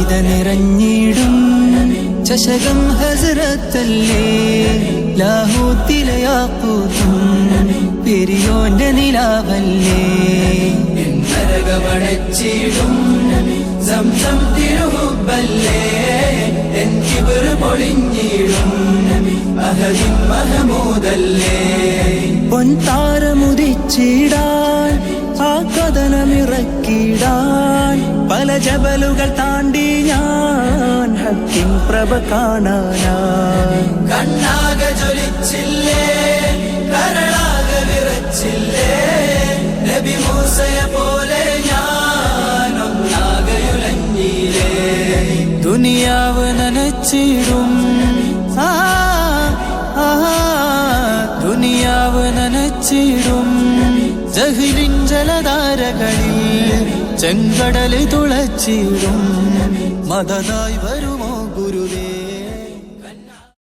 കവിത നിറഞ്ഞിടും ചഷകം ഹസ്രത്തല്ലേ ലാഹൂത്തിലെ യാഖൂത്തും പെരിയോന്റെ നിലാവല്ലേ നരകമടച്ചിടും Zamzam തിരുഹുബല്ലേ N കിബ്ർ പൊളിഞ്ഞിടും അഹദിൻ മഹമൂദല്ലേ പൊൻതാരമുദിച്ചിടാൻ ആ കഥനമിറക്കിടാൻ പല ജബലുകൾ താണ്ടി ഞാൻ ഹക്കിൻ പ്രഭ കാണാനായി കണ്ണാകെ ജ്വലിച്ചില്ലേ കരളാകെ വിറച്ചില്ലേ നബി മൂസയെ പോലെ ഞാൻ ഒന്നാകയുലഞ്ഞില്ലേ ദുനിയാവ് നനച്ചിടും ദുനിയാവ് നനച്ചിടും ജഹ്ലിൻ ജലധാരകളിൽ ചെങ്കടല് തുളച്ചിടും മദതായി വരുമോ ഗുരുവേ.